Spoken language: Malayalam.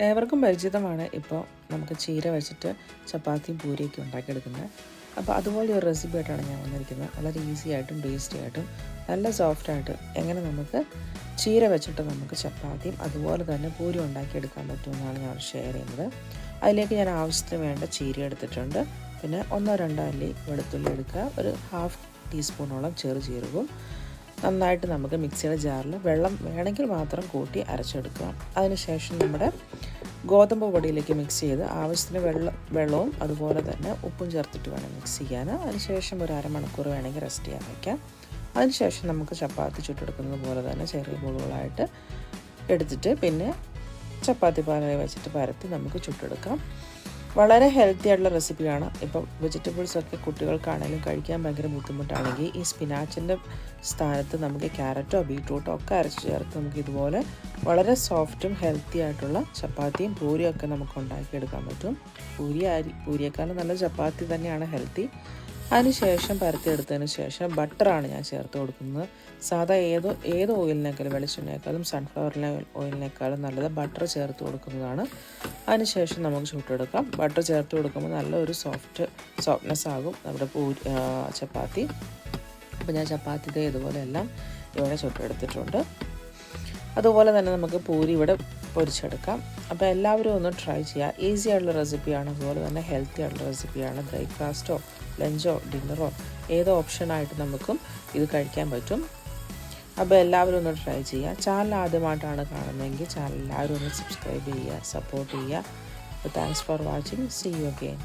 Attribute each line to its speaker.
Speaker 1: ഏവർക്കും പരിചിതമാണ് ഇപ്പോൾ നമുക്ക് ചീര വെച്ചിട്ട് ചപ്പാത്തിയും പൂരിയൊക്കെ ഉണ്ടാക്കിയെടുക്കുന്നത്. അപ്പോൾ അതുപോലെ ഒരു റെസിപ്പി ആയിട്ടാണ് ഞാൻ വന്നിരിക്കുന്നത്. വളരെ ഈസി ആയിട്ടും ടേസ്റ്റി ആയിട്ടും നല്ല സോഫ്റ്റായിട്ട് എങ്ങനെ നമുക്ക് ചീര വെച്ചിട്ട് നമുക്ക് ചപ്പാത്തിയും അതുപോലെ തന്നെ പൂരി ഉണ്ടാക്കിയെടുക്കാൻ പറ്റുമെന്നാണ് ഞാൻ ഷെയർ ചെയ്യുന്നത്. അതിലേക്ക് ഞാൻ ആവശ്യത്തിന് വേണ്ട ചീര എടുത്തിട്ടുണ്ട്. പിന്നെ 1-2 അല്ലി വെളുത്തുള്ളി എടുക്കുക, ഒരു 1/2 ടീസ്പൂണോളം ചെറുജീരകവും. നന്നായിട്ട് നമുക്ക് മിക്സിയുടെ ജാറിൽ വെള്ളം വേണമെങ്കിൽ മാത്രം കൂട്ടി അരച്ചെടുക്കുക. അതിനുശേഷം നമ്മുടെ ഗോതമ്പ് പൊടിയിലേക്ക് മിക്സ് ചെയ്ത് ആവശ്യത്തിന് വെള്ളവും അതുപോലെ തന്നെ ഉപ്പും ചേർത്തിട്ട് വേണം മിക്സ് ചെയ്യാൻ. അതിനുശേഷം ഒരു അരമണിക്കൂർ വേണമെങ്കിൽ റെസ്റ്റ് ചെയ്യാൻ വയ്ക്കാം. അതിനുശേഷം നമുക്ക് ചപ്പാത്തി ചുട്ടെടുക്കുന്നത് പോലെ തന്നെ ചെറിയ ബോളുകളായിട്ട് എടുത്തിട്ട് പിന്നെ ചപ്പാത്തി പാനായി വെച്ചിട്ട് പരത്തി നമുക്ക് ചുട്ടെടുക്കാം. വളരെ ഹെൽത്തി ആയിട്ടുള്ള റെസിപ്പിയാണ്. ഇപ്പം വെജിറ്റബിൾസൊക്കെ കുട്ടികൾക്കാണെങ്കിലും കഴിക്കാൻ ഭയങ്കര ബുദ്ധിമുട്ടാണെങ്കിൽ ഈ സ്പിനാച്ചിൻ്റെ സ്ഥാനത്ത് നമുക്ക് ക്യാരറ്റോ ബീട്രൂട്ടോ ഒക്കെ അരച്ച് ചേർത്ത് നമുക്ക് ഇതുപോലെ വളരെ സോഫ്റ്റും ഹെൽത്തി ആയിട്ടുള്ള ചപ്പാത്തിയും പൂരിയും ഒക്കെ നമുക്ക് ഉണ്ടാക്കിയെടുക്കാൻ പറ്റും. പൂരിയേക്കാളും നല്ല ചപ്പാത്തി തന്നെയാണ് ഹെൽത്തി. അതിനുശേഷം പരത്തിയെടുത്തതിന് ശേഷം ബട്ടറാണ് ഞാൻ ചേർത്ത് കൊടുക്കുന്നത്. സാധാ ഏത് ഓയിലിനേക്കാളും വെളിച്ചെണ്ണയേക്കാളും സൺഫ്ലവർ ഓയിലിനേക്കാളും നല്ലത് ബട്ടർ ചേർത്ത് കൊടുക്കുന്നതാണ്. അതിനുശേഷം നമുക്ക് ചുട്ടെടുക്കാം. ബട്ടർ ചേർത്ത് കൊടുക്കുമ്പോൾ നല്ലൊരു സോഫ്റ്റ്നെസ് ആകും നമ്മുടെ ചപ്പാത്തി. അപ്പോൾ ഞാൻ ചപ്പാത്തി ഇതുപോലെ എല്ലാം ഇവിടെ ചുട്ടെടുത്തിട്ടുണ്ട്. അതുപോലെ തന്നെ നമുക്ക് പൂരി ഇവിടെ പൊരിച്ചെടുക്കാം. അപ്പോൾ എല്ലാവരും ഒന്ന് ട്രൈ ചെയ്യുക. ഈസി ആയിട്ടുള്ള റെസിപ്പിയാണ്, അതുപോലെ തന്നെ ഹെൽത്തി ആയിട്ടുള്ള റെസിപ്പിയാണ്. ബ്രേക്ക്ഫാസ്റ്റോ ലഞ്ചോ ഡിന്നറോ ഏതോ ഓപ്ഷനായിട്ട് നമുക്കും ഇത് കഴിക്കാൻ പറ്റും. അപ്പോൾ എല്ലാവരും ഒന്ന് ട്രൈ ചെയ്യുക. ചാനൽ ആദ്യമായിട്ടാണ് കാണുന്നതെങ്കിൽ ചാനൽ എല്ലാവരും ഒന്ന് സബ്സ്ക്രൈബ് ചെയ്യുക, സപ്പോർട്ട് ചെയ്യുക. അപ്പോൾ thanks for watching. See you again.